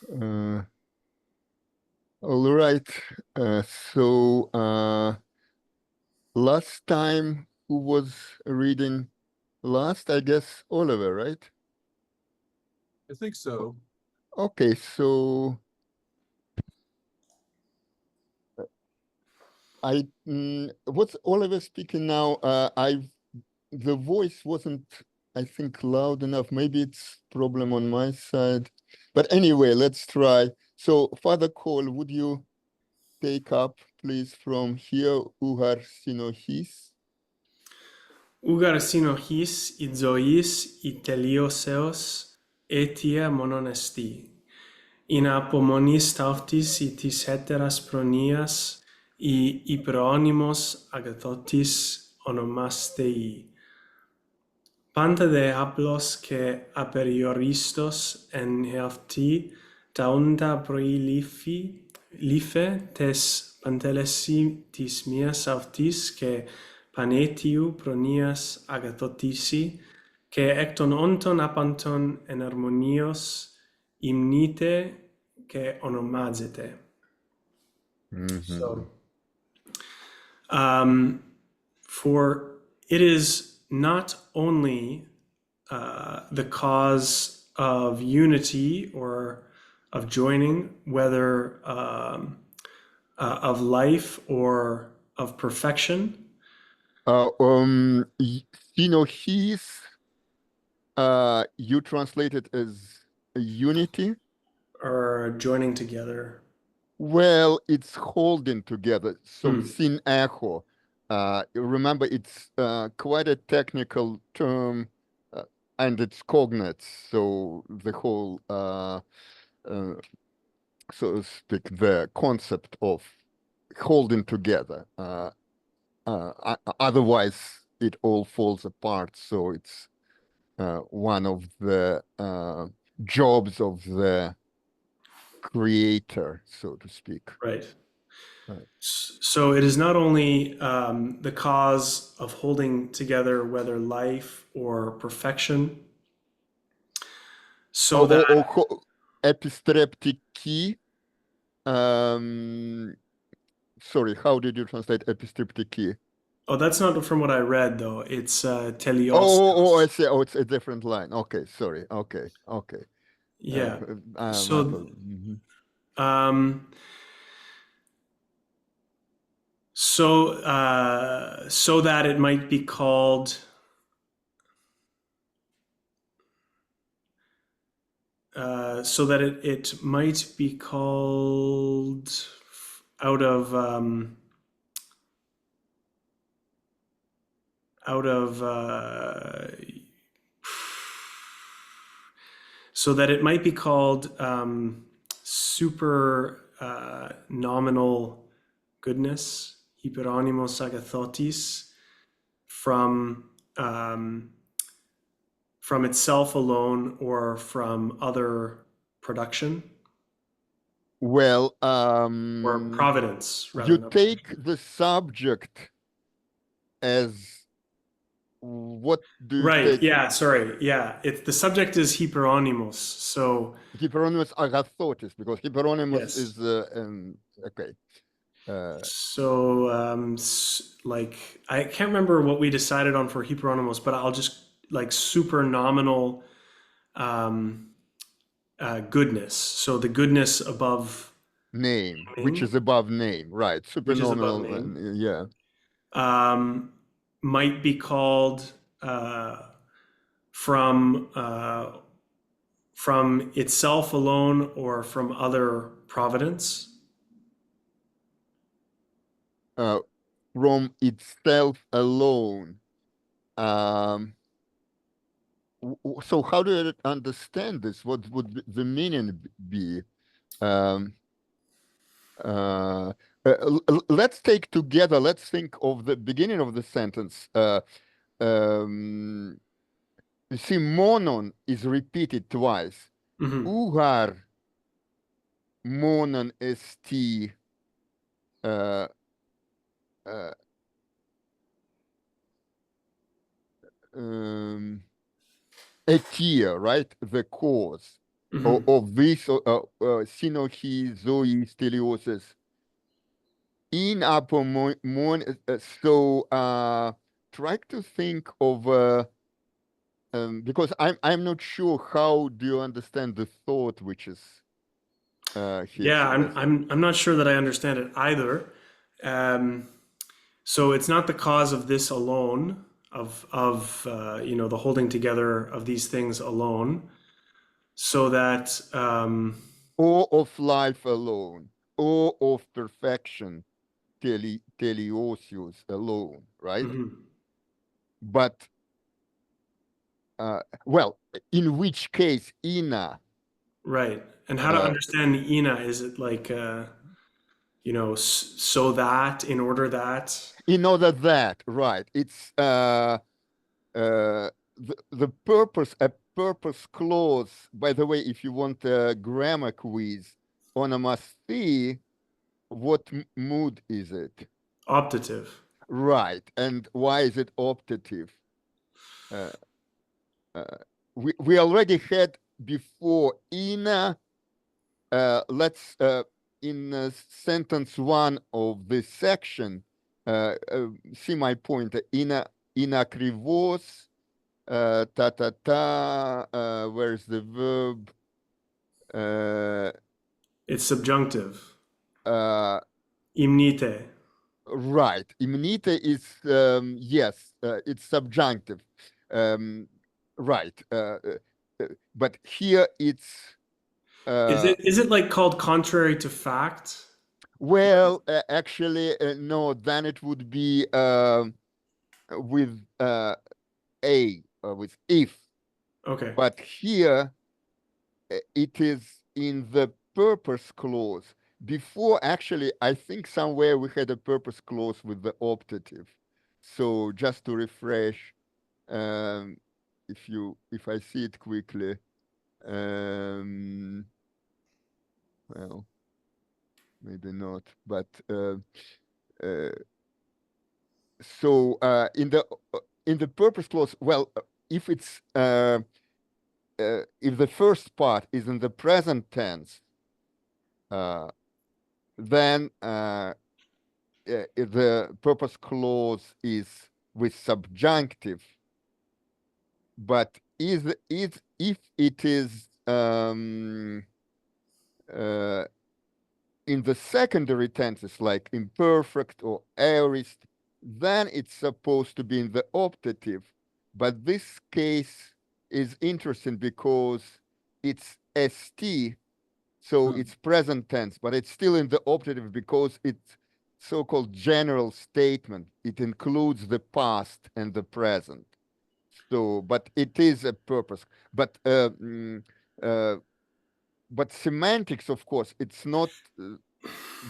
Uh, all right. So last time who was reading last? I guess Oliver, right? I think so. Okay, so what's Oliver speaking now? The voice wasn't, I think, loud enough. Maybe it's problem on my side. But anyway, let's try. So, Father Cole, would you take up, please, from here, Uhar Sinohis? Ugar sinohis, izois, itelioseos, etia mononesti. In apomonis tautis itis heteras pronias, hyperonymos agathotis onomastei. Panta de haplos que aperioristos en healthti taunda proilifi life tes pantelesi tis mias autis que panetiu pronias agathotisi que ecton onton apanton en harmonios imnite que onomazete. So, for it is not only the cause of unity or of joining, whether of life or of perfection. Sinohis, you translate it as unity. Or joining together. Well, it's holding together. So sin echo. Remember, it's quite a technical term, and it's cognates. So the whole, so to speak, the concept of holding together. Otherwise, it all falls apart. So it's one of the jobs of the creator, so to speak. Right. So it is not only the cause of holding together, whether life or perfection. So that epistreptiki. Sorry, how did you translate epistreptiki? Oh, that's not from what I read, though. It's teleos. I see. Oh, it's a different line. Okay, sorry. Okay. Yeah. So, so that it might be called so that it might be called out of so that it might be called super nominal goodness, hyperonymos agathotis, from itself alone or from other production. Well, or providence. You take the subject as what do you take? Yeah, sorry. Yeah, the subject is hyperonymos. So hyperonymous agathotis, because hyperonymous yes. is okay. So like I can't remember what we decided on for hyperonymos, but I'll just like super nominal goodness. So the goodness above name, which is above name, right? Supernominal, yeah. Might be called from itself alone or from other providence. From itself alone. So how do you understand this? What would the meaning be? Let's take together, let's think of the beginning of the sentence. You see, monon is repeated twice. Ugar monon esti etia, right? The cause. Mhm. of this synochi zoe steliosis in apomon. So try to think of because I'm not sure how do you understand the thought which is he Yeah, expressed. I'm not sure that I understand it either. Um, so it's not the cause of this alone, of the holding together of these things alone, so that Or of life alone, or of perfection, teleosius alone, right? mhm, But well, in which case, ina, right. And how to uh, understand ina? Is it like so that in order that? in order that, right? It's the purpose, a purpose clause. By the way, if you want a grammar quiz, onomasthy, what mood is it? Optative. Right, and why is it optative? Uh, uh, we already had before ina. Let's in sentence one of this section. See my point. Ina krivos ta ta ta. Where's the verb? It's subjunctive. Uh, Imnite. right. Imnite is yes. It's subjunctive. Um, right. But here it's Is it like called contrary to fact? well, actually, no. Then it would be with with if. Okay. But here it is in the purpose clause. Before, actually, I think somewhere we had a purpose clause with the optative. So just to refresh, um, if I see it quickly, um, well, maybe not, but uh, so in the purpose clause, well, if it's if the first part is in the present tense, then if the purpose clause is with subjunctive. But is if it is uh, in the secondary tenses like imperfect or aorist, then it's supposed to be in the optative. But this case is interesting because it's st, so Hmm. it's present tense, but it's still in the optative because it's so-called general statement. It includes the past and the present. So, but it is a purpose. But uh, but semantics, of course, it's not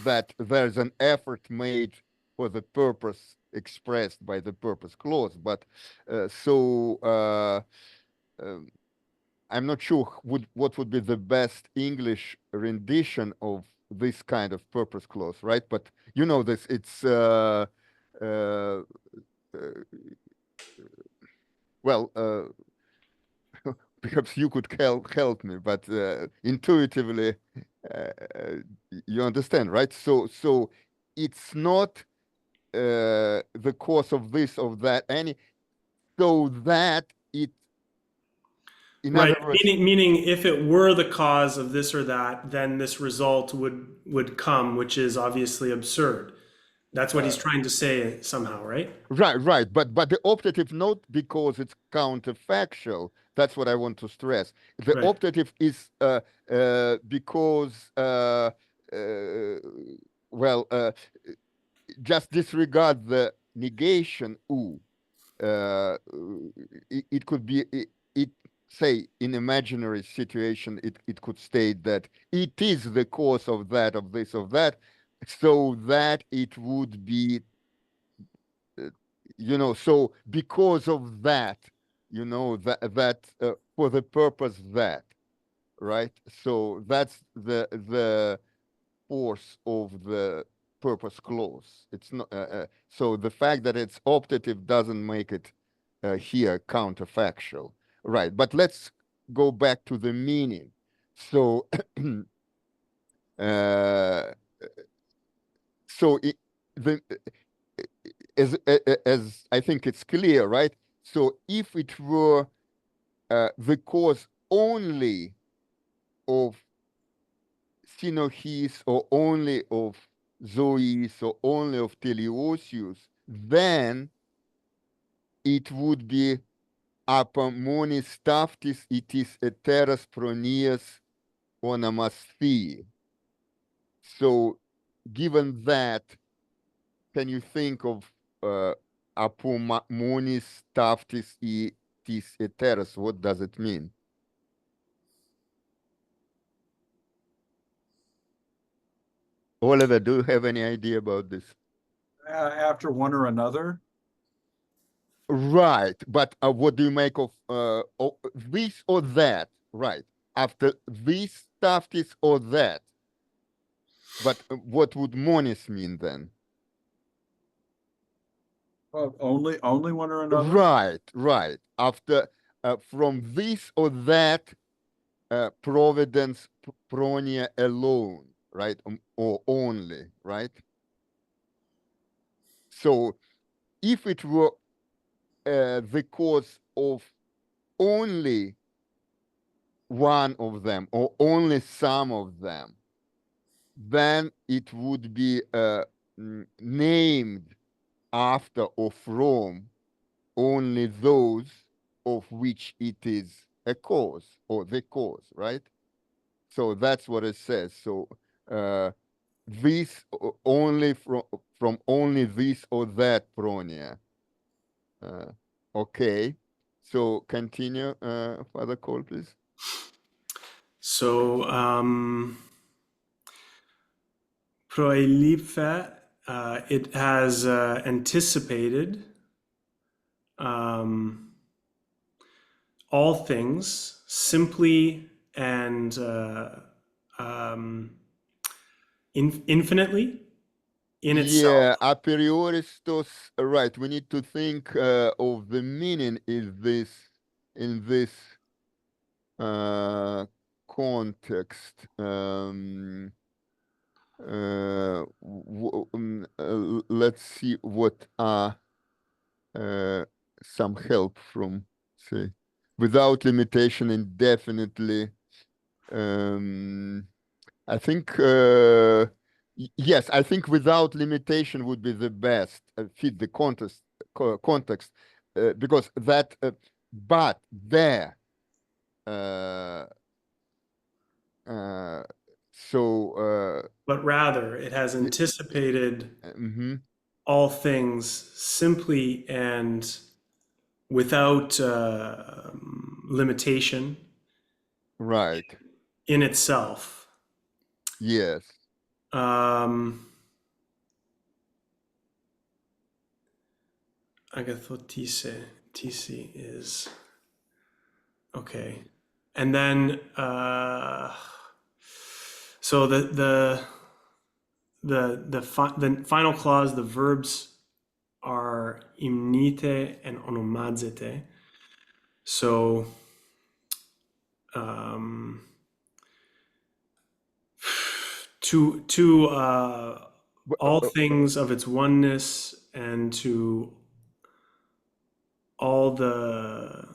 that there's an effort made for the purpose expressed by the purpose clause. But um, I'm not sure what would be the best English rendition of this kind of purpose clause, right? But you know this, it's uh, well, perhaps you could help me, but intuitively, you understand, right? So it's not the cause of this or that, any, so that it, in Right. other words, Meaning if it were the cause of this or that, then this result would come, which is obviously absurd. That's what he's trying to say somehow, right? right. But the optative not because it's counterfactual. That's what I want to stress. The Right. optative is because well, just disregard the negation u. It could be it say in imaginary situation it could state that it is the cause of that, of this, of that, so that it would be so because of that, for the purpose that, right? So that's the force of the purpose clause. It's not so the fact that it's optative doesn't make it here counterfactual, right? But let's go back to the meaning. So, uh, so the as I think it's clear, right? So if it were the cause only of Sinochis or only of Zois or only of Teleosius, then it would be apamonis taftis itis eteras pronias onamasthi. So given that, can you think of apamonis taftis itis eteras? What does it mean? Oliver, do you have any idea about this? After one or another. Right, but what do you make of this or that? Right, after this stuff, this or that. But what would monis mean then? Only one or another. Right. After from this or that, providence pronia alone, right, or only, right? So if it were the cause of only one of them or only some of them, then it would be named after or from only those of which it is a cause or the cause, right? So that's what it says. So this only from only this or that pronia. Okay. So continue, Father Cole, please. So proelife, it has anticipated all things simply and infinitely in itself. Yeah, a prioristos, right. We need to think of the meaning in this context. Let's see what are some help from, say, without limitation indefinitely. I think yes, I think without limitation would be the best fit the context because that but there uh, uh, so But rather, it has anticipated mhm, all things simply and without limitation right, in itself. yes, Agathotise, tisi is okay, and then so the final clause, the verbs are imnite and onomazete. So to all things of its oneness and to all the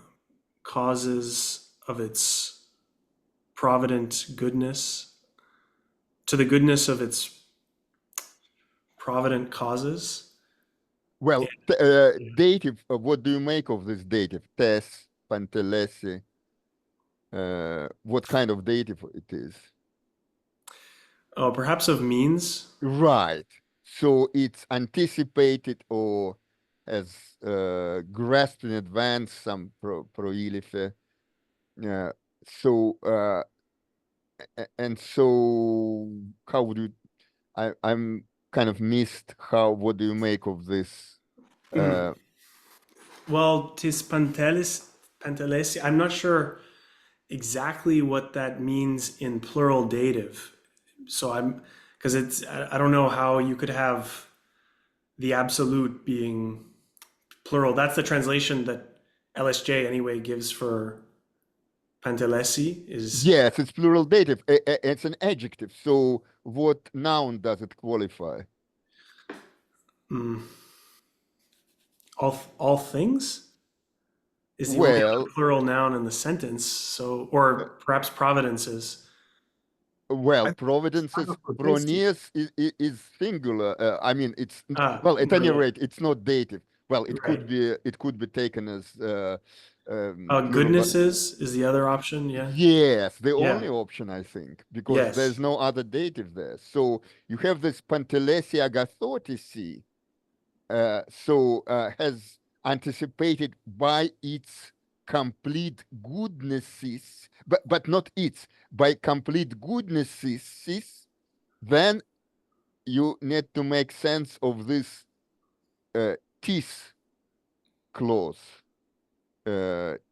causes of its provident goodness, to the goodness of its provident causes. well, dative, what do you make of this dative? Tes, pantelesi, what kind of dative it is? Oh, perhaps of means. Right. So it's anticipated or has grasped in advance some proilife. So and so how would you? I'm kind of missed how. What do you make of this? Well, tis pantelesi. I'm not sure exactly what that means in plural dative. So because I don't know how you could have the absolute being plural. That's the translation that LSJ anyway gives for Pantelesi is Yes, it's plural dative. It's an adjective. So what noun does it qualify? mm, all things is the only other Well, plural noun in the sentence. So, or perhaps providences. well, I think it's kind providences, of protesting. pronius is singular. I mean, Ah, well, at any Maria. rate, it's not dative. Well, Right. it could be taken as plural, but Goodnesses is the other option. Yeah. yes, the only Yeah. option, I think, because there's Yes. no other dative there. So you have this Pantelesi agathotisi, has anticipated by its complete goodnesses, but not its, by complete goodnesses, then you need to make sense of this tis clause,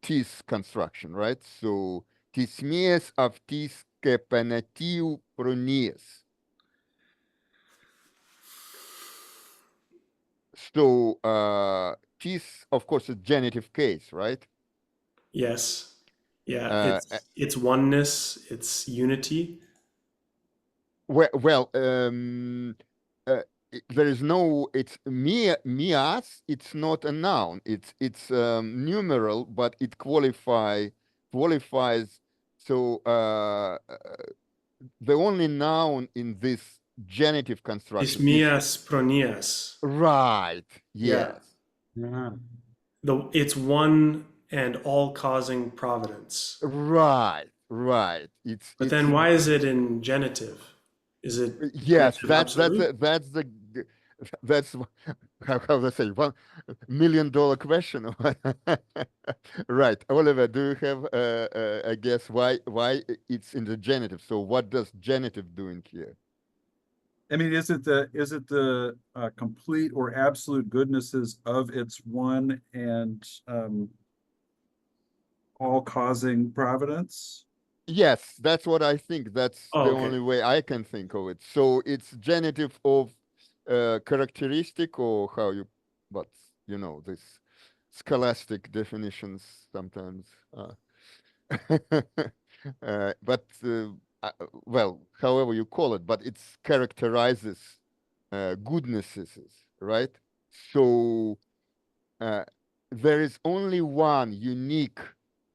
tis construction, right? So tis mies of tis kepenatiu pronies. So tis, of course, a genitive case, right? Yes. Yeah. Uh, It's oneness. It's unity. well, there is no. It's mias. It's not a noun. It's numeral, but it qualifies. So the only noun in this genitive construction is Ismias pronias. right. Yeah. Yes. Yeah. It's one and all causing providence. Right. Right. But then why is it in genitive? Is it Yes, genitive absolute? that's how they say $1 million question. Right, Oliver, do you have a guess why it's in the genitive? So what does genitive doing here? I mean, is it the complete or absolute goodnesses of its one and all causing providence? Yes, that's what I think. That's Oh, the okay. only way I can think of it. So it's genitive of characteristic, or how you, but this scholastic definitions sometimes. But well, however you call it, but it characterizes goodnesses, right? So uh, there is only one unique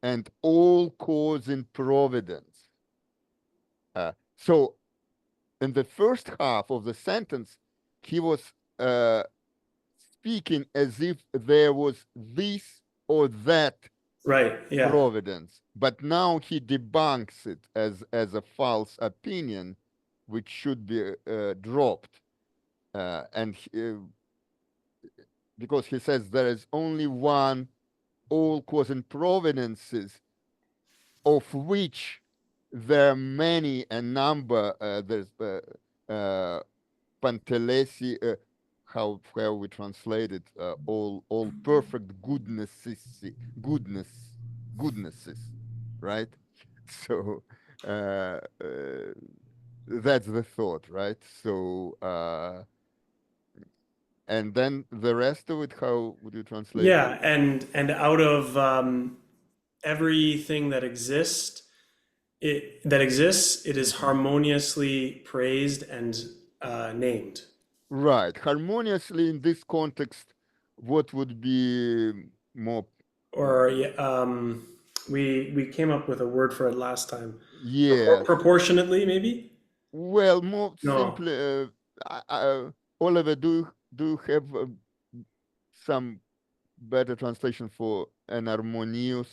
and all-causing providence. So in the first half of the sentence, he was speaking as if there was this or that Right. Yeah. providence, but now he debunks it as a false opinion, which should be dropped, and because he says there is only one all-causing providences, of which there are many, a number. There's Pantelesi, how we translate it, all perfect goodness goodnesses, right? So uh, uh, that's the thought, right? So and then the rest of it, how would you translate it? Yeah. And out of everything that exists, it is Mhm. harmoniously praised and named. Right, harmoniously in this context, what would be more? Or yeah, we came up with a word for it last time. Yes. Proportionately, maybe? Well, more No. simply, Oliver, do you have some better translation for an harmonious?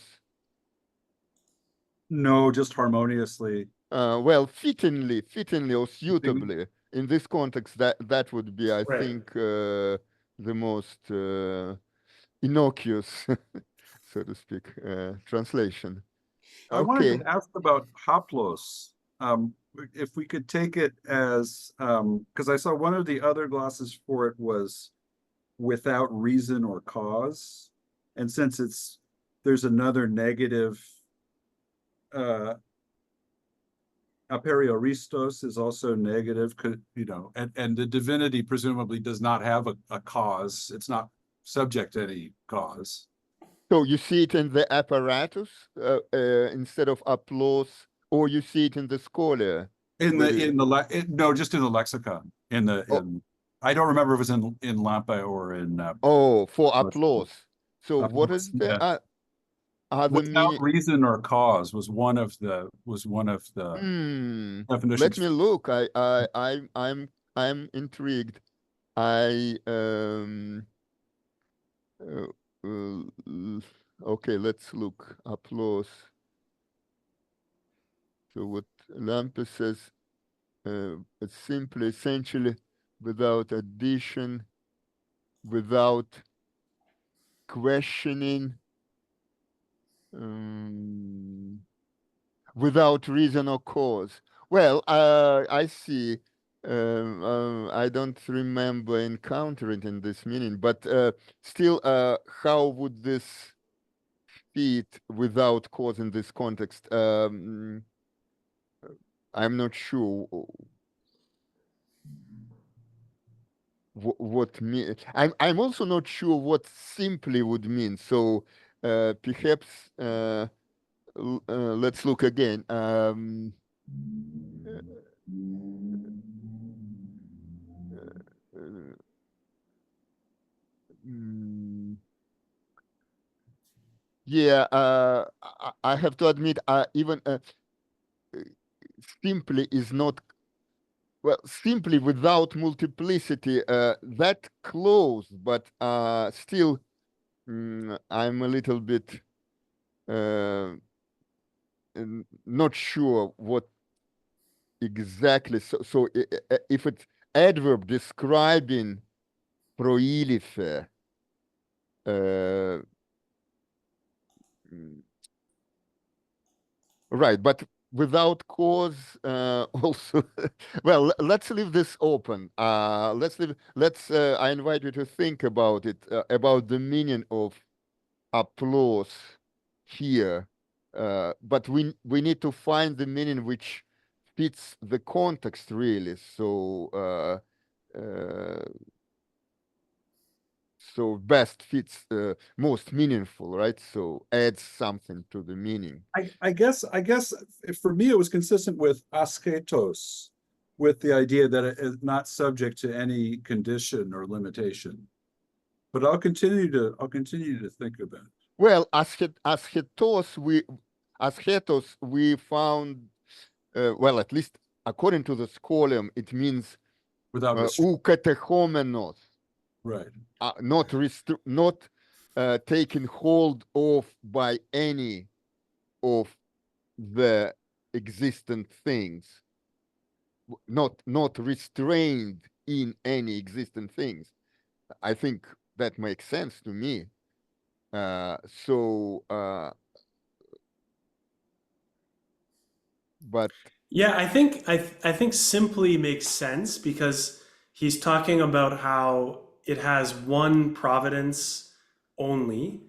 No, just harmoniously. Well, fittingly or Fitting. suitably. In this context, that would be, I Right. think, the most innocuous, so to speak, translation. I wanted Okay. to ask about hoplos. If we could take it as because I saw one of the other glosses for it was without reason or cause, and since there's another negative, aperioristos is also negative, and the divinity presumably does not have a cause. It's not subject to any cause. So you see it in the apparatus instead of applause, or you see it in the scholar? No, just in the lexicon. Oh, I don't remember if it was in Lampa or in oh, for applause. So what is the yeah. other Without meaning? reason or cause was one of the Let definitions. me look. I'm intrigued. I uh, okay, let's look. Applause. So what Lampe says, it's simply, essentially, without addition, without questioning, um, without reason or cause. Well, I see. I don't remember encountering in this meaning, but still, how would this fit without cause in this context? I'm not sure what mean. I'm also not sure what simply would mean. So perhaps let's look again. Uh, mm, yeah, I have to admit, even simply is not, well, simply without multiplicity, that close, but still, I'm a little bit not sure what exactly. So if it's adverb describing proilife, uh, mm, right, but without cause also. Well, let's leave this open. I invite you to think about it, about the meaning of applause here. But we need to find the meaning which fits the context really. Uh, so best fits, most meaningful, right? So adds something to the meaning. I guess for me it was consistent with asketos, with the idea that it is not subject to any condition or limitation. But I'll continue to think about it. Well, asketos we found, well, at least according to the scholium, it means Without ou katechomenos, right. not taken hold of by any of the existent things, not restrained in any existent things. I think that makes sense to me. Uh, so, uh, but Yeah, I think simply makes sense because he's talking about how it has one providence only.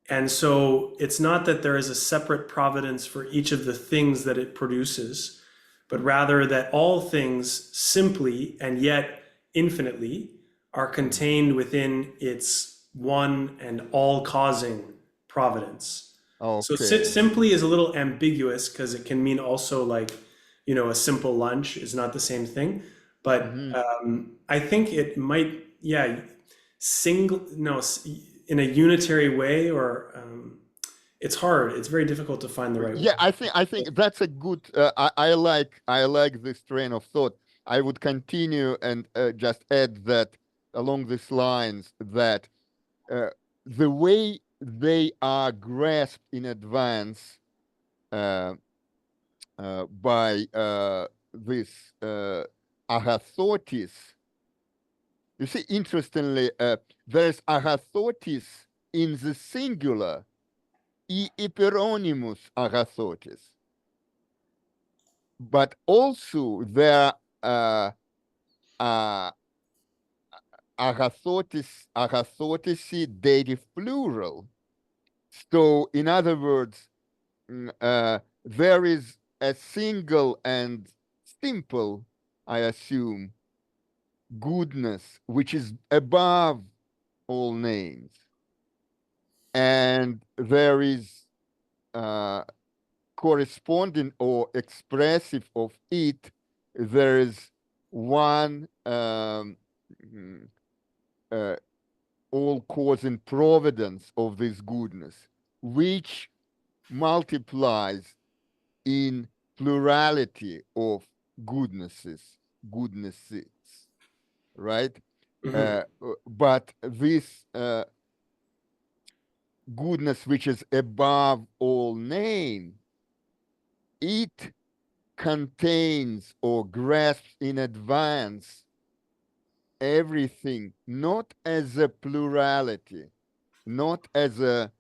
And so it's not that there is a separate providence for each of the things that it produces, but rather that all things simply and yet infinitely are contained within its one and all causing providence. So okay. simply is a little ambiguous because it can mean also like, a simple lunch is not the same thing. But Hmm. I think it might, yeah, no, in a unitary way, or it's hard. It's very difficult to find the right Yeah, word. I think that's a good. I like this train of thought. I would continue and just add that along these lines that uh, the way they are grasped in advance uh, by this agathotis. You see, interestingly, there's agathotis in the singular, e hyperonymus agathotis, but also there uh, agathotisi dative plural. So, in other words, there is a single and simple, I assume, goodness which is above all names, and there is corresponding or expressive of it, there is one all-causing providence of this goodness, which multiplies in plurality of goodnesses, right? But this goodness which is above all name, it contains or grasps in advance everything, not as a plurality, not as a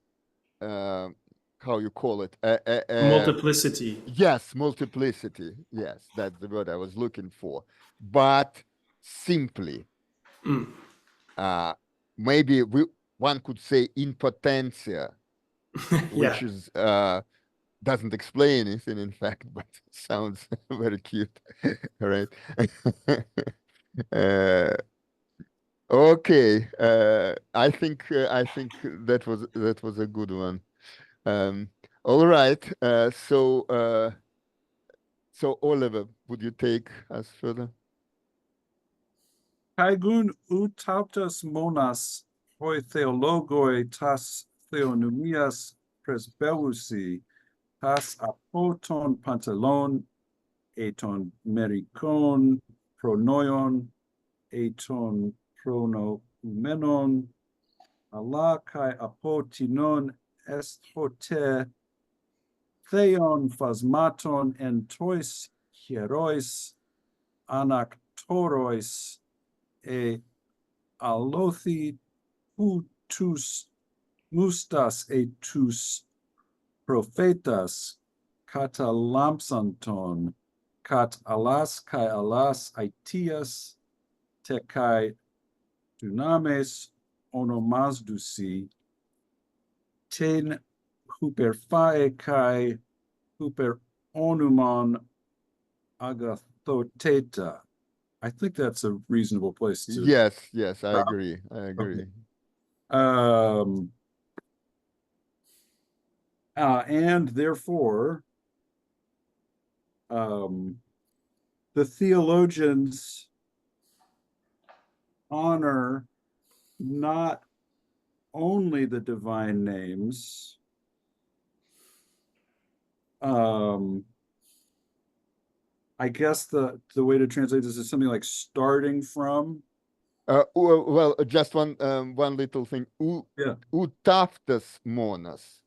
how you call it, Multiplicity. yes, multiplicity, yes, that's the word I was looking for, but simply maybe one could say in potentia, which Yeah. is doesn't explain anything, in fact, but sounds very cute, right? Okay, I think that was a good one. All right, so Oliver, would you take us further? Kaigun utautas monas hoi theologoi tas theonomias presbeusi tas apoton pantalon eton mericon pronoion eton pronomenon ala kai apotinon est hote theon phasmaton en tois hierois anaktorois e alothi tus mustas e tus prophetas catalampsanton cat alas kai alas aetias te kai dunames onomasdusi ten huperphae kai huper onumon agathoteta. I think that's a reasonable place to Yes, I stop. agree. Okay. And therefore, the theologians honor not only the divine names, I guess the way to translate this is something like starting from. Well, just one little thing. Yeah. Utaftas monas.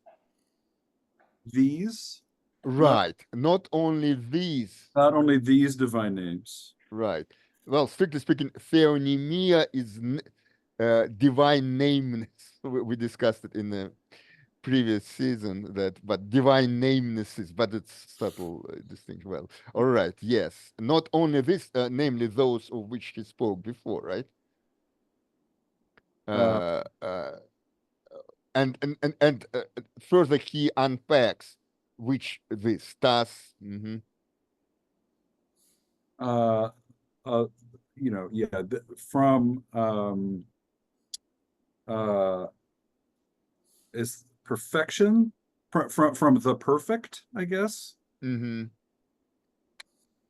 These, Right. Not only these. not only these divine names. Right. Well, strictly speaking, theonymia is divine nameness. We discussed it in the previous season, but divine namenesses, but it's subtle distinction. Well, all right. Yes. Not only this, namely those of which he spoke before, right? And further he unpacks which this tas. From is perfection from the perfect, I guess,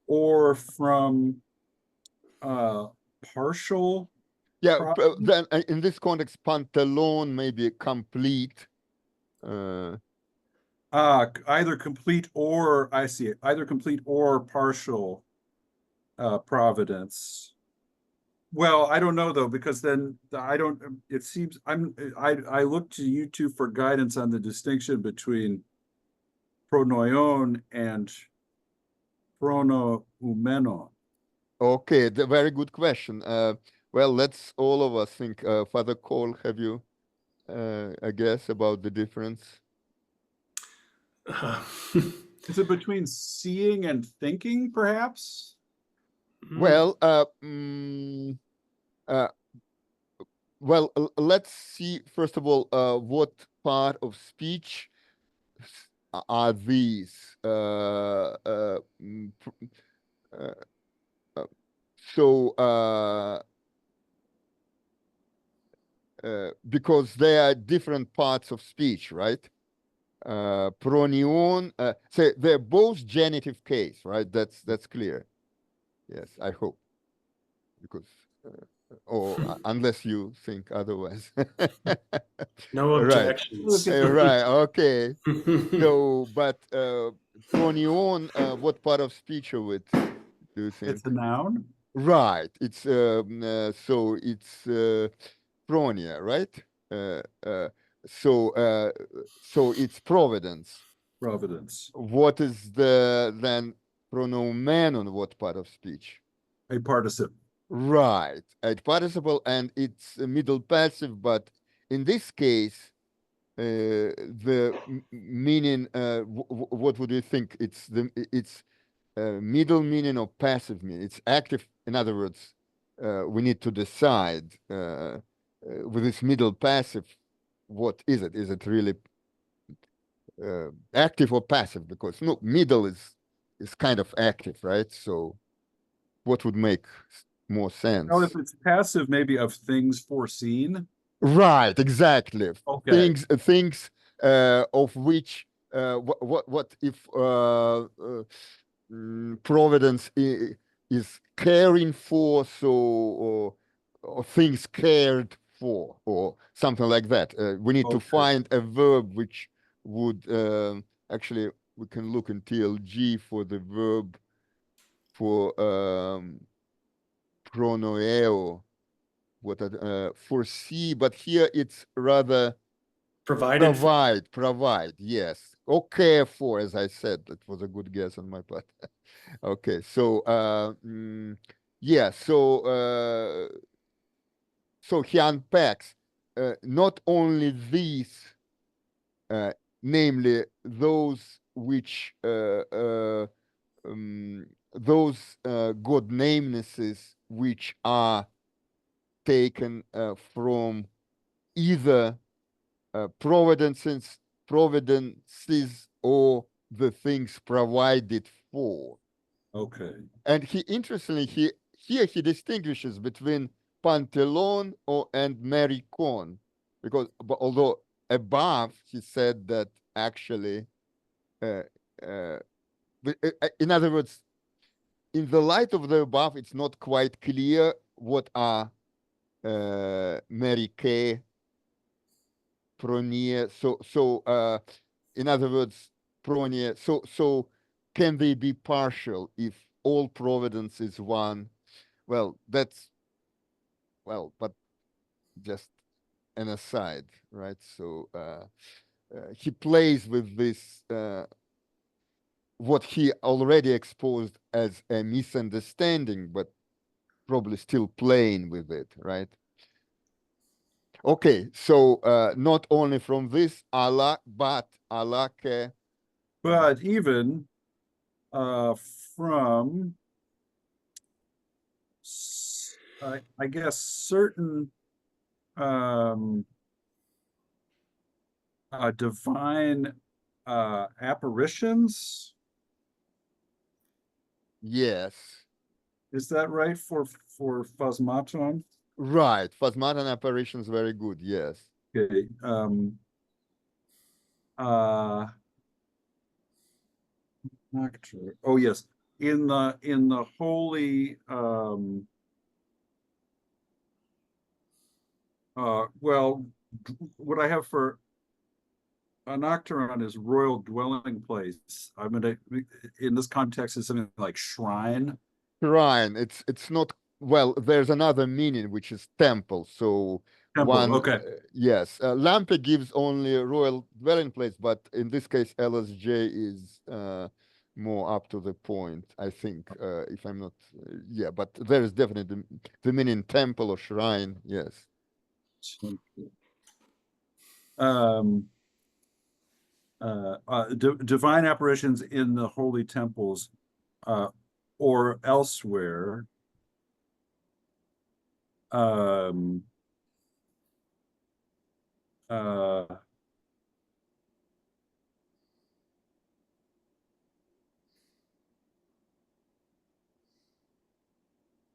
or from partial. Yeah, then in this context, pantalon may be complete. Either complete or, I see it, either complete or partial providence. Well, I don't know though, because then I don't, it seems I look to you two for guidance on the distinction between pronoion and pronoumenon. Okay, very good question. Well, let's all of us think. Father Cole, have you a guess about the difference? Is it between seeing and thinking, perhaps? Well, let's see, first of all, what part of speech are these? So because they are different parts of speech, right? Pronion, so they're both genitive case, right? That's clear. Yes, I hope, because or unless you think otherwise. No Right, objections. right, okay. So, but pronion, what part of speech of it do you think? It's a noun. Right, it's so it's pronia, right? Uh, uh, so so it's providence. Providence. What is the then pronomen on what part of speech? A participle. Right, a participle, and it's a middle passive, but in this case, the meaning, what would you think? It's middle meaning or passive meaning? It's active. In other words, we need to decide with this middle passive, what is it? Is it really active or passive? Because no, middle is kind of active, right? So what would make more sense? Well, if it's passive, maybe of things foreseen. Right, exactly. Okay. Things of which what if providence is caring for, so or things cared for, or something like that. We need to Okay. find a verb which would actually, we can look in TLG for the verb for pronoeo, what foresee, but here it's rather Provided for. provide, yes, or care for, as I said. That was a good guess on my part. Okay, so yeah, so he unpacks not only these, namely those which those god namenesses which are taken from either providences or the things provided for. Okay. And he, interestingly, he distinguishes between Pantelon or and Maricon, because although above he said that actually, uh, uh, in other words, in the light of the above, it's not quite clear what are Maricae, Pronia. So in other words, Pronia. So can they be partial if all providence is one? Well, that's, well, but just an aside, right? So he plays with this, what he already exposed as a misunderstanding, but probably still playing with it, right? Okay, so not only from this Allah, but Allah ke, But even from I guess certain um divine apparitions. yes, Is that right for phasmaton? right. Phasmatan apparitions, very good. Yes. Okay. Nectar. Oh yes. In the holy well, what I have for a nocturne is royal dwelling place. I'm gonna, in this context, is something like shrine. Shrine. It's not, well. There's another meaning which is temple. So Temple. one, Okay. yes. Lampe gives only royal dwelling place, but in this case, LSJ is more up to the point, I think. If I'm not, yeah. But there is definitely the meaning temple or shrine. Yes. Um, divine apparitions in the holy temples or elsewhere. Um, uh,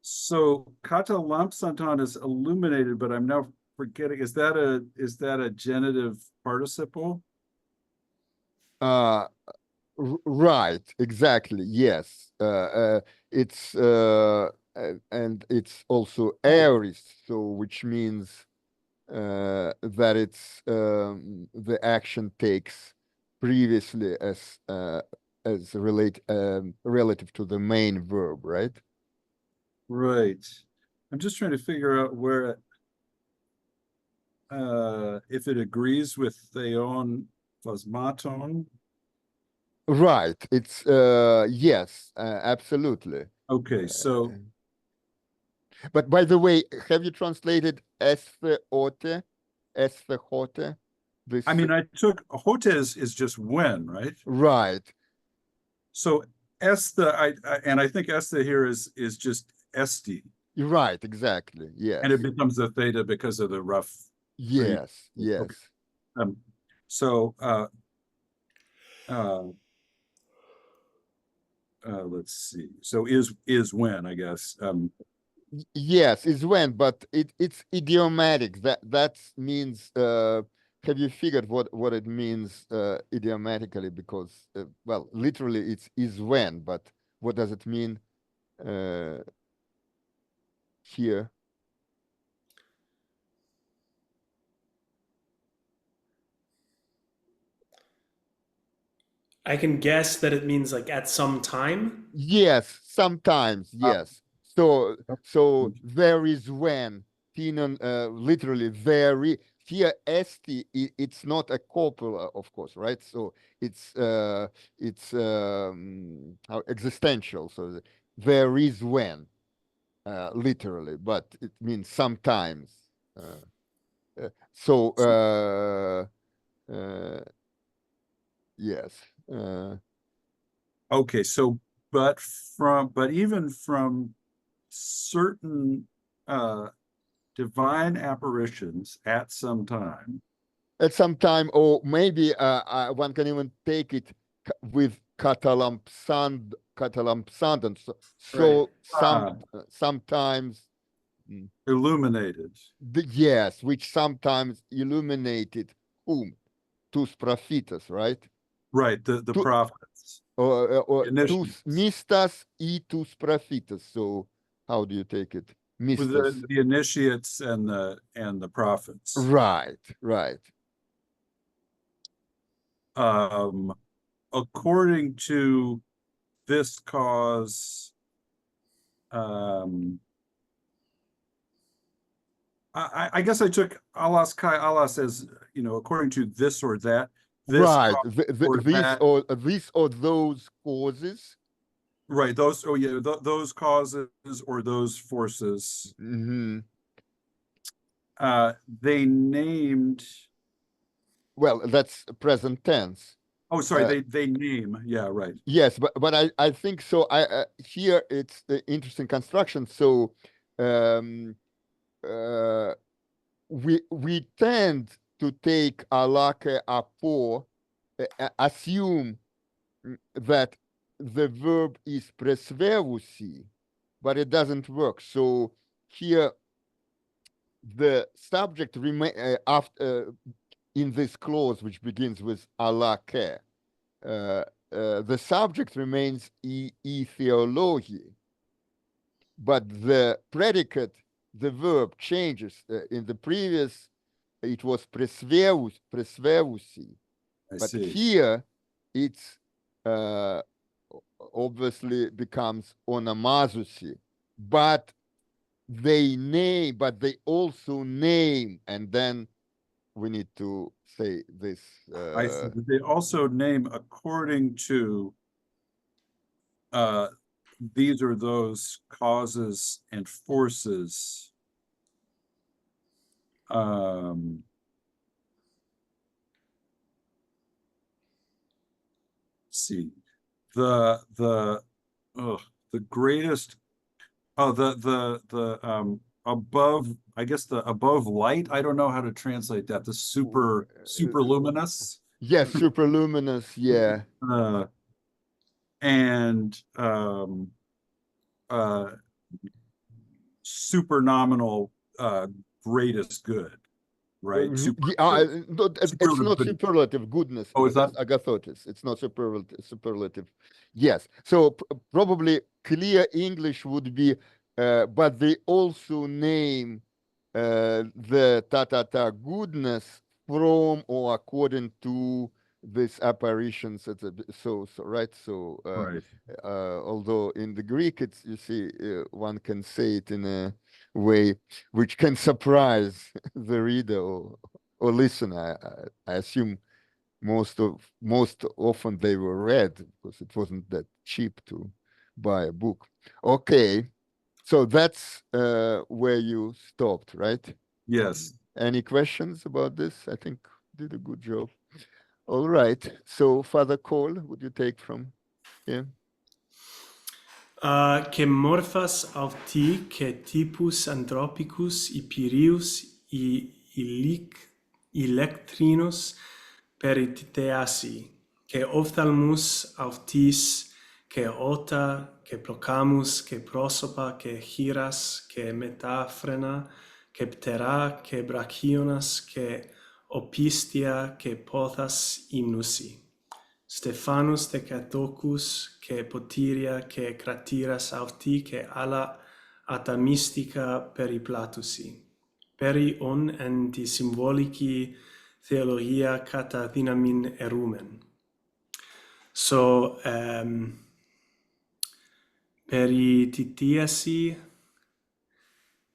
so Kata Lampsanton is illuminated, but I'm now forgetting, is that a genitive participle? Right, exactly. Yes. It's and it's also aorist, so which means that it's the action takes previously as relative to the main verb, right? Right. I'm just trying to figure out where it, if it agrees with theon plasmaton. Right. It's yes, absolutely. Okay, so But by the way, have you translated esfe ote, esfe hote? This I mean, I took hote is just when, right? right. So esta, and I think esta here is just esti, Right, exactly. Yes. and it becomes a theta because of the rough. Yes, yes. Okay. Um, so uh, let's see. So is when, I guess. Yes, is when, but it's idiomatic. That means have you figured what it means idiomatically? Because well, literally it's is when, but what does it mean here? I can guess that it means like at some time. Yes, sometimes, yes. So Okay. there is when Tinon literally very here esti it's not a copula, of course, right? So it's how existential. So there is when literally, but it means sometimes. So yes. Okay, so but even from certain divine apparitions at some time. At some time, or maybe one can even take it with catalampsandon. So Ah, sometimes, illuminated. yes, which sometimes illuminated whom? Tus prophetas, right? Right, the Tu, prophets, or tus initiates. mistas y tus prophetas. So how do you take it? With Mistas. the initiates and the prophets. Right, right. Um, according to this cause, I guess I took alas kai alas as, according to this or that, this Right. cause or that. These or those causes. Right, those, oh yeah, those causes or those forces. Mm-hmm. They named, Well, that's present tense. oh, sorry, they name, yeah, right. Yes, but I think so. I here it's the interesting construction. So um, uh, we tend to take alake apo, assume that the verb is presverusi, but it doesn't work. So here the subject remain after in this clause which begins with alake. The subject remains theologi, but the predicate, the verb changes. In the previous, it was presverusi, I but see. here it's obviously becomes onamasusi. But they also name, and then we need to say this. I see. They also name according to these are those causes and forces. See, the the greatest, oh, the above, I guess the above light, I don't know how to translate that, the super luminous. Yes, superluminous. Yeah. And super nominal greatest good. right? It's not superlative goodness. Oh, is that? It's agathotis. It's not superlative. Yes. So probably clear English would be, but they also name the goodness from or according to these apparitions. Right. So Right. although in the Greek, it's, you see, one can say it in a way which can surprise the reader or listener. I assume most often they were read because it wasn't that cheap to buy a book. Okay, so that's where you stopped, right? Yes. Any questions about this? I think did a good job. All right. So Father Cole, would you take from here? Que morphas auti que typus anthropicus Ipirius electrinus periteasi, que ophthalmus autis, que ota, que procamus, que prosopa, que hiras, que metaphrena, que ptera, que brachionas, que opistia, que pothas imnusi. Stephanus de Catocus, que potiria, que cratiras auti, que alla atamistica periplatusi. Peri on enti symbolici theologia cata dynamin erumen. So, perititiasi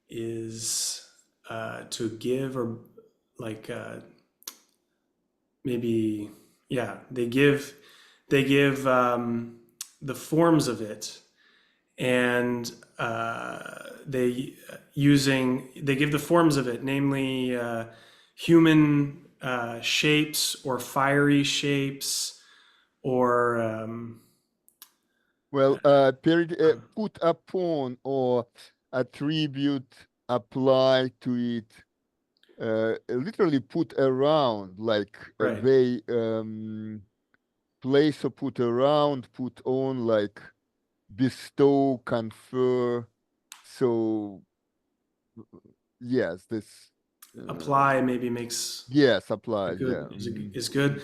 is to give, or like maybe, yeah, they give the forms of it, and they give the forms of it, namely human shapes or fiery shapes, or Well, put upon or attribute, apply to it, literally put around, like right. they place or put around, put on, like bestow, confer. So yes, this Apply maybe makes yes applies. good, Yeah. is good.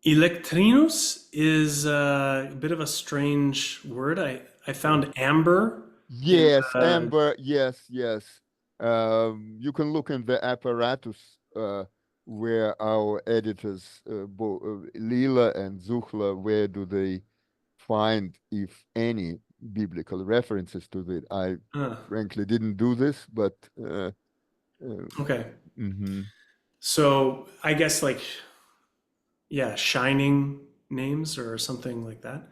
Electrinus is a bit of a strange word. I found amber. Yes, amber. Yes. You can look in the apparatus where our editors, Lila and Zuchla, where do they find, if any, biblical references to it? I frankly didn't do this, but Okay. mhm. So I guess like, yeah, shining names or something like that.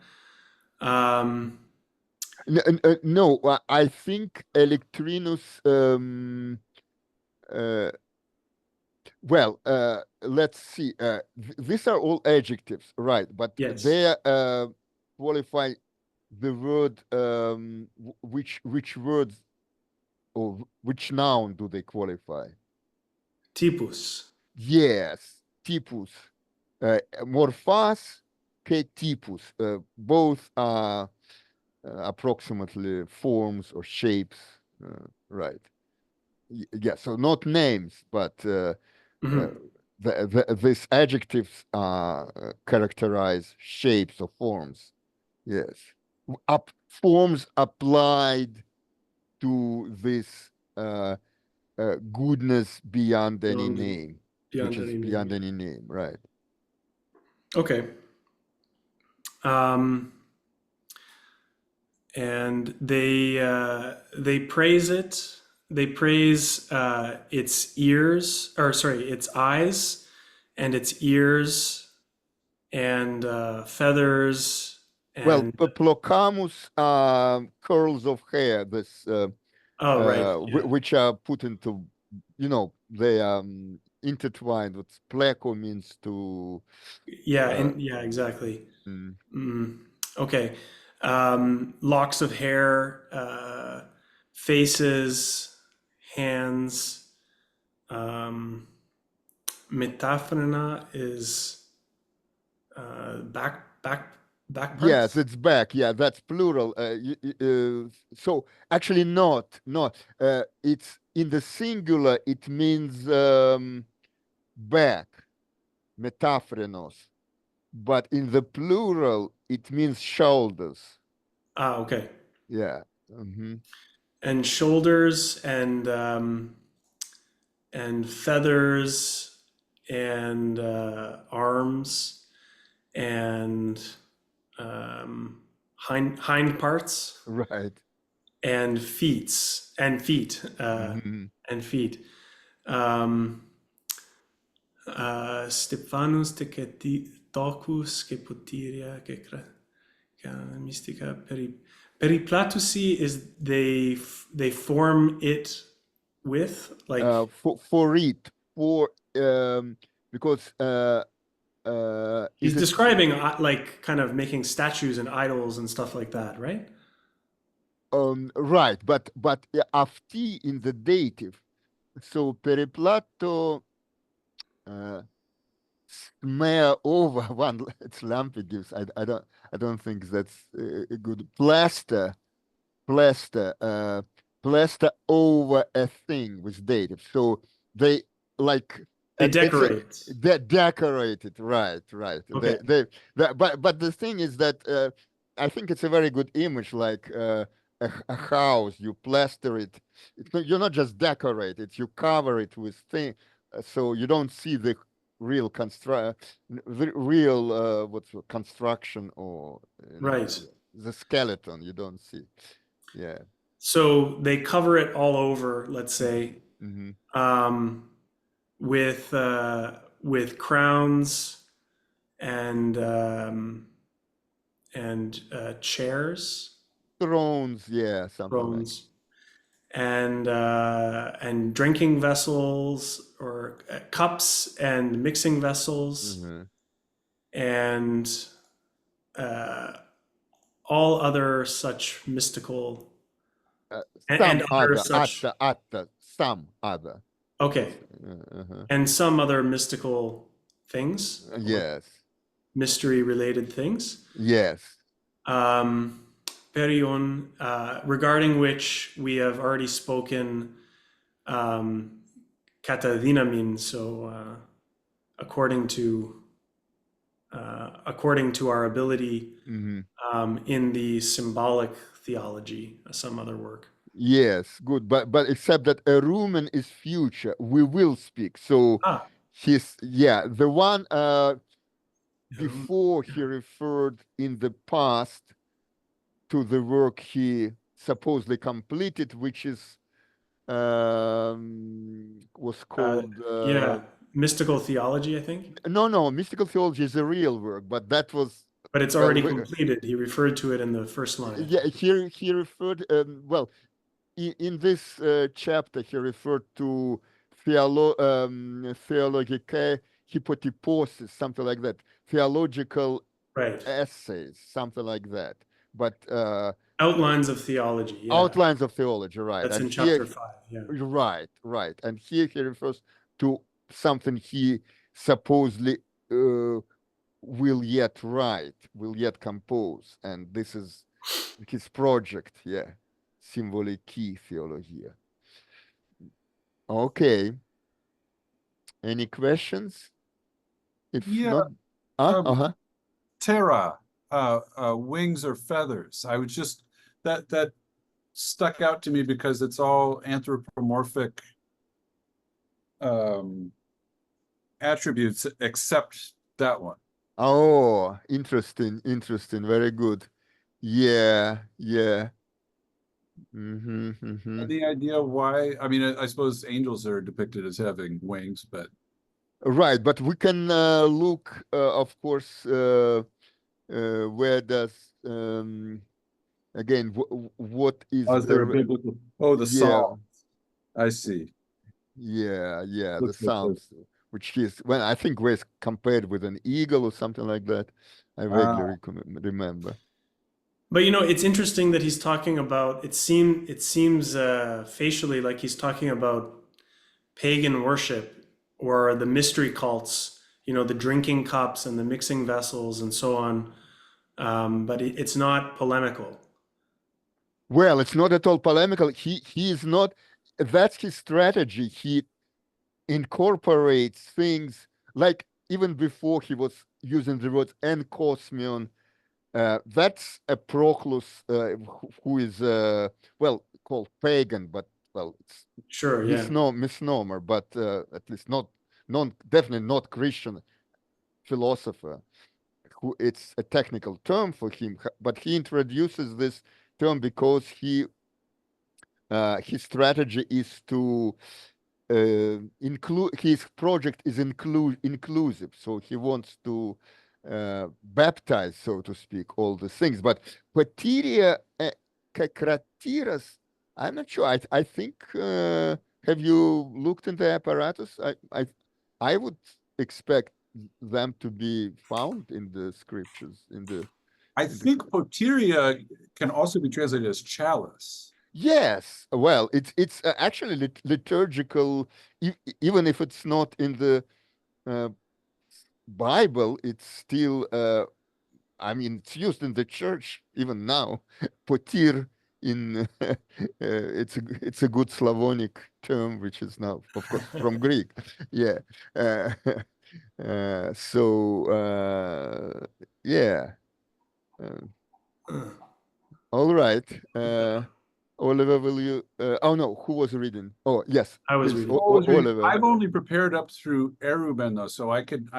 No, I think Electrinus. Well, let's see. These are all adjectives, right? But Yes. they qualify the word. Which words or which noun do they qualify? Typus. Yes, typus. Morphas, que typus. Both are approximately forms or shapes, right? Yeah, so not names, but these adjectives characterize shapes or forms. Yes, forms applied to this goodness beyond any name, which is beyond any name, right? Okay. And they praise it. They praise its ears, or sorry, its eyes, and its ears, and feathers. And well, plocamus curls of hair. This right, yeah. which are put into, they are intertwined. What pleco means to. Yeah, yeah, exactly. Okay. Locks of hair, faces, hands. Metaphrena is back Back Yes, parts? it's back. Yeah, that's plural. So actually, not. It's in the singular. It means back, metaphrenos. But in the plural, it means shoulders. Ah, okay. Yeah. Hmm. And shoulders and feathers and arms and hind parts Right. and feet Hmm. and feet. Um, Stephanus Tocus Kepotiria Mystica Periplatusi is they form it with like For it, for because he's is it describing like kind of making statues and idols and stuff like that, right? right? But after in the dative. So periplato. Smear over one. It's lumpy gives. I don't think that's a good plaster plaster over a thing with dative. So they like They it's a, decorate. they decorated, right. Okay. But the thing is that I think it's a very good image, like a house. You plaster it. You're not just decorate it. You cover it with thing, so you don't see the real construction, or Right. the skeleton. You don't see. Yeah. So they cover it all over, let's say, Hmm. um, with crowns and chairs, Thrones, yeah, something like. thrones, and drinking vessels or cups and mixing vessels Hmm. and uh, all other such mystical and Some other other, such some other. okay Uh-huh. and some other mystical things or Yes, mystery related things yes. um, Perion, regarding which we have already spoken um, katadinamin, so according to according to our ability Hmm. in the symbolic theology, some other work. Yes, good. But except that a rumen is future. We will speak. So Ah, yeah, the one um, before he referred in the past to the work he supposedly completed, which is was uh, called yeah, mystical theology, I think, no, mystical theology is a real work, but that was but it's well, already completed. He referred to it in the first line, I yeah, think. he referred well, in this chapter he referred to theologicae hypotyposis, something like that, theological Right. essays, something like that. But Outlines of theology. Yeah, outlines of theology, right? that's And in here, chapter 5. Yeah. right, and here he refers to something he supposedly uh, will yet compose, and this is his project, yeah, Symboliki Theologia. Okay, any questions? If Yeah, not, um, uh-huh. Terra, wings or feathers. I was just that stuck out to me because it's all anthropomorphic um, attributes except that one. Oh, interesting, very good. Yeah. Mm-hmm. Any idea why? I mean, I suppose angels are depicted as having wings, but Right, but we can look, of course, where does again, what is oh, is there a the biblical? Oh, the yeah, Psalm. I see. yeah, the Looks like this. Psalms, which is when I think was compared with an eagle or something like that. I vaguely Ah, remember. But it's interesting that he's talking about. It seems facially like he's talking about pagan worship or the mystery cults. The drinking cups and the mixing vessels and so on. but it's not polemical. Well, it's not at all polemical. He is not. That's his strategy. He incorporates things like even before he was using the word enkosmion. That's a Proclus who is well called pagan, but well, it's Sure, yeah. misnomer, but at least definitely not Christian philosopher. Who it's a technical term for him, but he introduces this term because his strategy is to include his project is inclusive, so he wants to baptize, so to speak, all the things. But Pateria Kakratiras, I'm not sure. I think have you looked in the apparatus? I would expect them to be found in the scriptures I in the think poteria can also be translated as chalice. Yes, well, it's actually liturgical, even if it's not in the uh, Bible, it's still, I mean, it's used in the church even now. Potir in it's a good Slavonic term, which is now, of course, from Greek. Yeah. Uh, so yeah. Uh, all right. Oliver, will you? Oh no, who was reading? Oh yes, I was please, reading. Oliver. I've only prepared up through Eruben though, so I can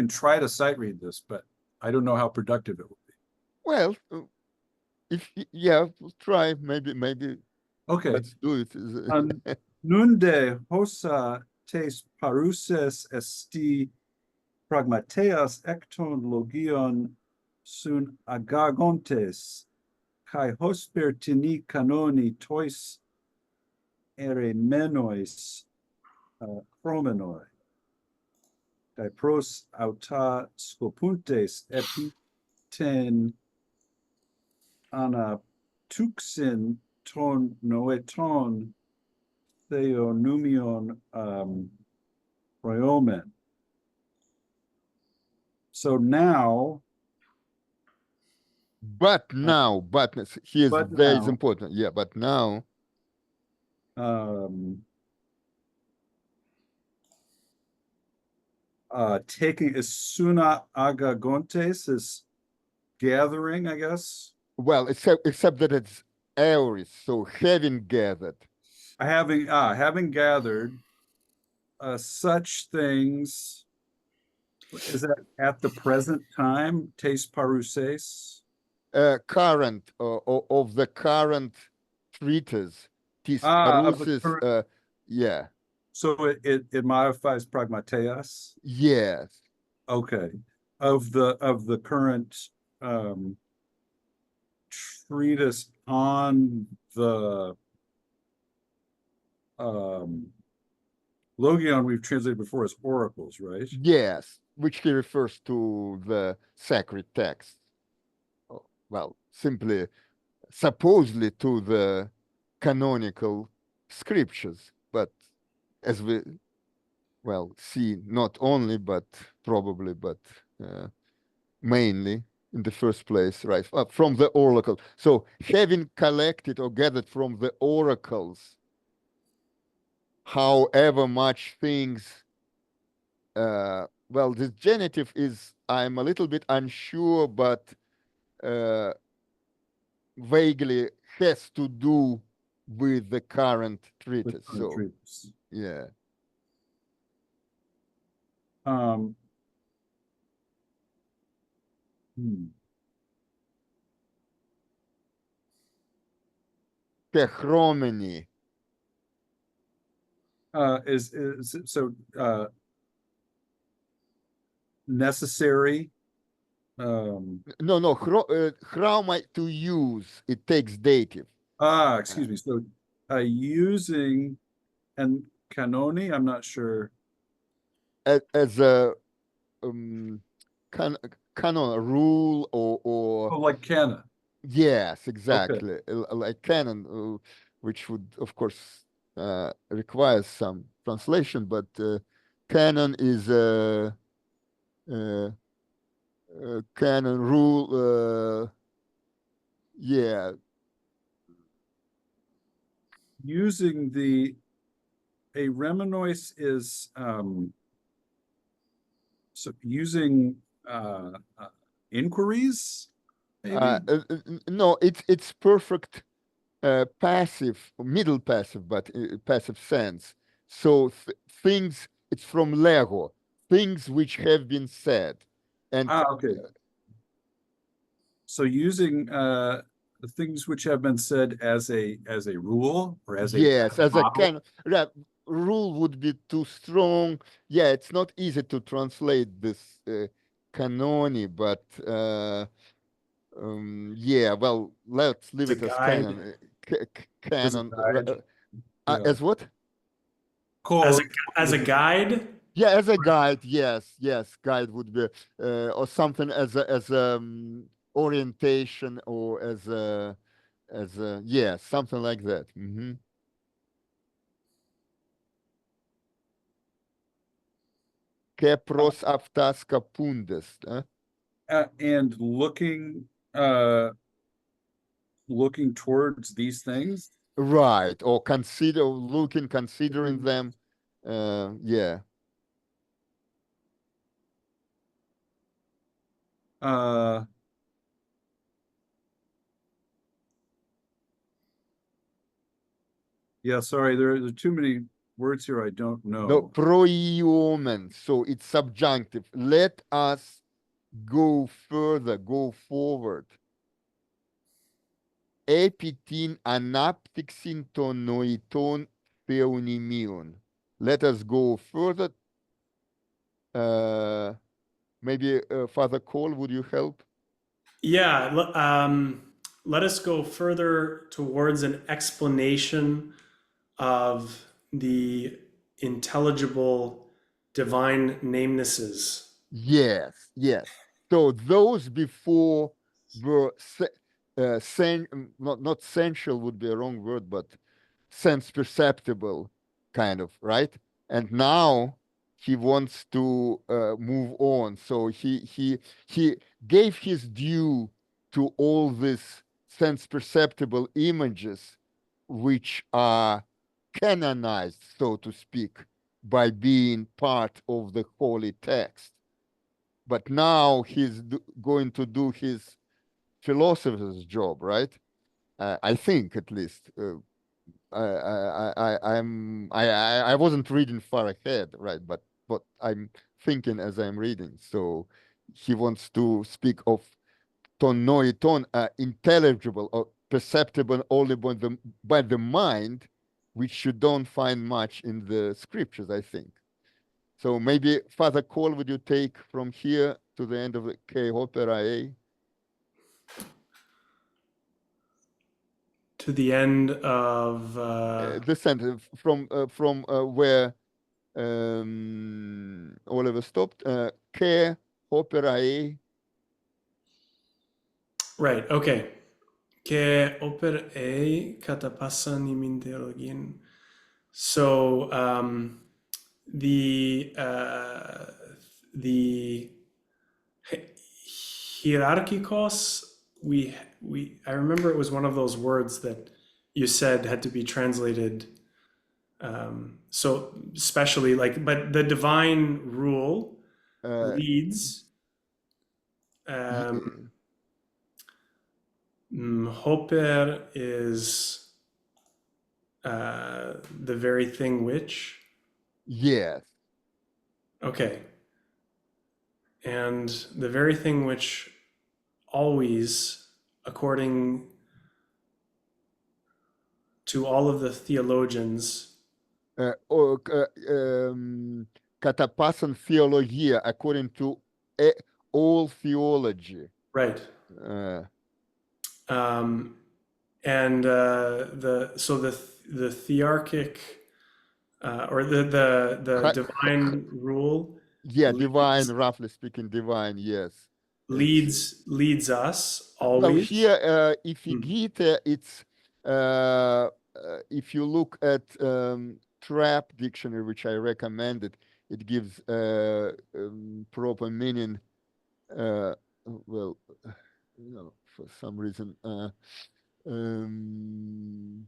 try to sight read this, but I don't know how productive it will be. Well, if yeah, we'll try. Maybe Okay. let's do it. Nunde hosa tes paruses esti pragmateas ecton logion sun agagontes kai hospertini canoni tois eremenois chromenoi kai pros auta scopuntes epiten ana tuxin ton noeton theonumion riomen. So now, but here's but very now, important. Yeah, but now, taking Isuna Agagontes is gathering, I guess. well, except that it's Aorist, so having gathered. Having gathered such things, is that at the present time, tes paruses? Current of the current treatise, tis Of the parusis, current, yeah, so it modifies pragmateas. yes, Okay. Of the current treatise on the Logion we've translated before as oracles, right? yes, which he refers to the sacred text. Well, simply, supposedly to the canonical scriptures, but as we, well, see, not only, but probably, but mainly in the first place, right, from the oracle. So having collected or gathered from the oracles, however much things, well, this genitive is, I'm a little bit unsure, but vaguely has to do with the current treatise. So Treatise. yeah. Hmm. Techromeny. Is so necessary? No, chroma to use, it takes dative. Excuse me. So using and canoni, I'm not sure. As a canon rule or Oh, like canon. yes, exactly, like canon, which would of course requires some translation, but canon is canon rule. Yeah, Using a reminoise is so using inquiries, maybe. no, it's perfect passive, middle passive, but passive sense. So things, it's from Lego, things which have been said, and Okay. So using the things which have been said as a rule or as yes, as a model. kind of rule would be too strong. Yeah, it's not easy to translate this canoni, but yeah, well, let's leave As a it as guide, canon. As a Canon, guide. Yeah. as what? as Code. a guide. Yeah, as a guide, yes, yes, guide would be, or something as a orientation, or as a, yeah, something like that. Kepros aftas capundest. And looking towards these things. Right, or considering Mhm. them. Yeah. Uh, yeah, sorry, there are too many words here I don't No, know. proiomen. So it's subjunctive. Let us go further, go forward. Epitin anaptixin ton noiton theonimion. Let us go further. Maybe Father Cole, would you help? Yeah, let us go further towards an explanation of the intelligible divine namenesses. Yes, yes. So those before were not sensual would be a wrong word, but sense perceptible, kind of, right? And now he wants to move on. So he gave his due to all these sense perceptible images, which are canonized, so to speak, by being part of the holy text. But now he's going to do his philosopher's job, right? I think, at least. I wasn't reading far ahead, right? But I'm thinking as I'm reading. So he wants to speak of ton noiton, intelligible or perceptible only by the mind, which you don't find much in the scriptures, I think. So maybe Father Cole, would you take from here to the end of the K Opera A? To the end of The sentence from where Oliver stopped. K Opera A. right. Okay. Que oper e catapassan iminterogin. So the hierarchikos, we I remember it was one of those words that you said had to be translated. So especially like, but the divine rule Uh, leads. Hoper is the very thing which. yes. Okay. And the very thing which always, according to all of the theologians, Catapasan theologia, according to all theology. right? Uh, Um, and the thearchic or the divine rule yeah, divine, leads roughly speaking, divine, yes. leads us Well, always. here, Ifigita, it's if you look at Trap Dictionary, which I recommended, it gives proper meaning well, for some reason, um,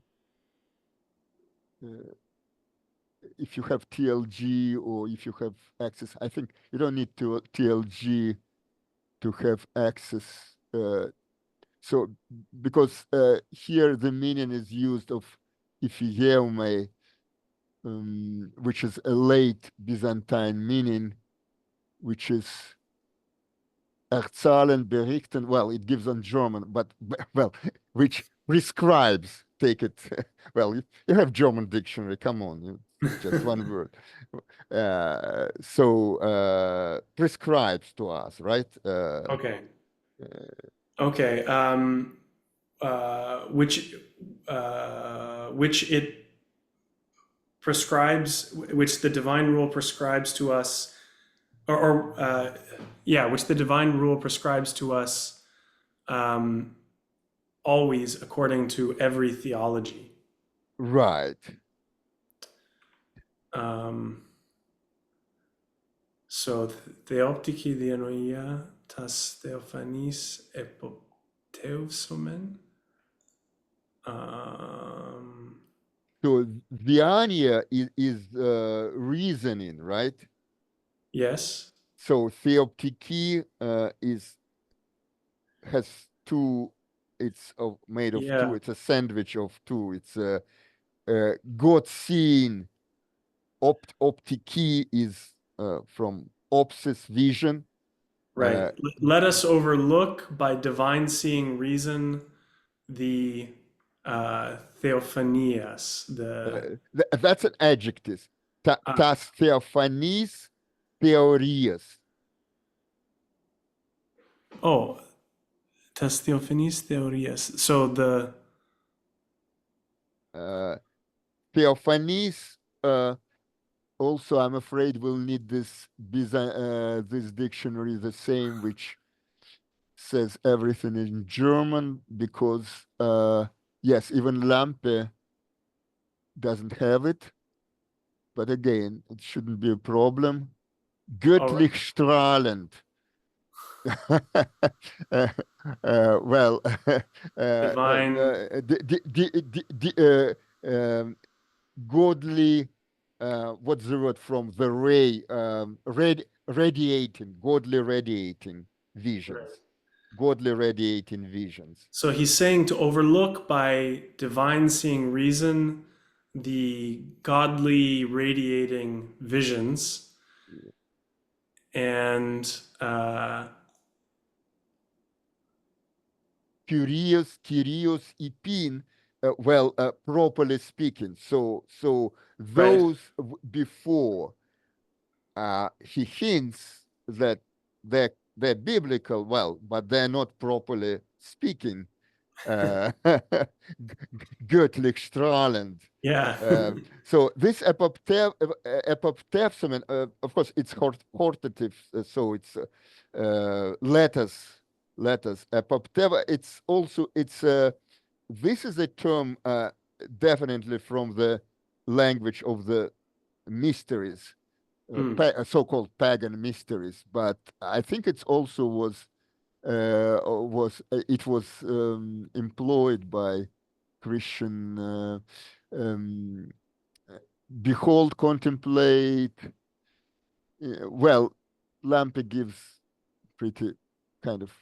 if you have TLG or if you have access, I think you don't need to TLG to have access. So because here the meaning is used of Iphigeume, which is a late Byzantine meaning, which is erzahlen, berichten. Well, it gives on German, but well, which prescribes. Take it. Well, you have German dictionary. Come on, it's just one word. So prescribes to us, right? Okay. Okay. Which it prescribes, which the divine rule prescribes to us, which the divine rule prescribes to us, always according to every theology. Right. So theoptiki dianoia tas theophanis epopteusomen. So Diania is reasoning, right? Yes. So theoptiki has two. It's made of two. It's a sandwich of two. It's God seeing. Optiki is from opsis, vision. Right. Let us overlook by divine seeing reason the theophanias. That's an adjective. Tas theophanis theorias. Oh, tas theophanis theorias. So the Theophanis. Also, I'm afraid we'll need this dictionary, the same, which says everything in German, because yes, even Lampe doesn't have it. But again, it shouldn't be a problem. Göttlich strahlend. Well, divine, godly. What's the word from the ray? Radiating, godly radiating visions. Right. Godly radiating visions. So he's saying to overlook by divine seeing reason the godly radiating visions, and Kyrios, ipin. Well, properly speaking. So those right. Before he hints that they're biblical, well, but they're not properly speaking. Göttlich strahlend. Yeah. So this epoptepsumen, of course, it's hortative, so it's letters. Epopteva. It's also this is a term definitely from the language of the mysteries. So-called pagan mysteries, but I think it's also was employed by Christian. Behold, contemplate. Well, Lampe gives pretty kind of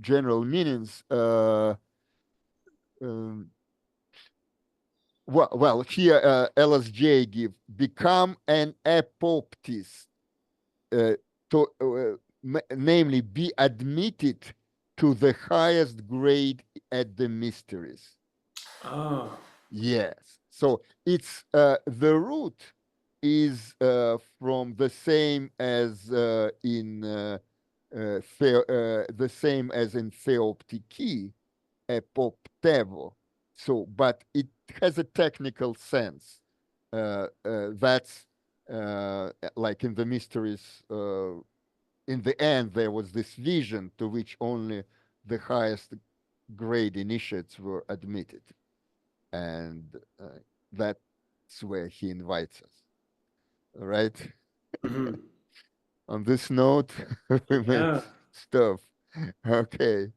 general meanings. Well, here LSJ give become an epoptis, namely be admitted to the highest grade at the mysteries. Oh. Yes. So it's the root is from the same as in the same as in theoptiki, epoptevo. So, but it has a technical sense. That's like in the mysteries. In the end, there was this vision to which only the highest grade initiates were admitted, and that's where he invites us. All right. Mm-hmm. On this note, we may stuff. Okay.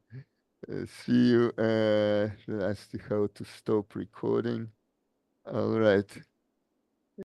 See you. Let's see how to stop recording. All right.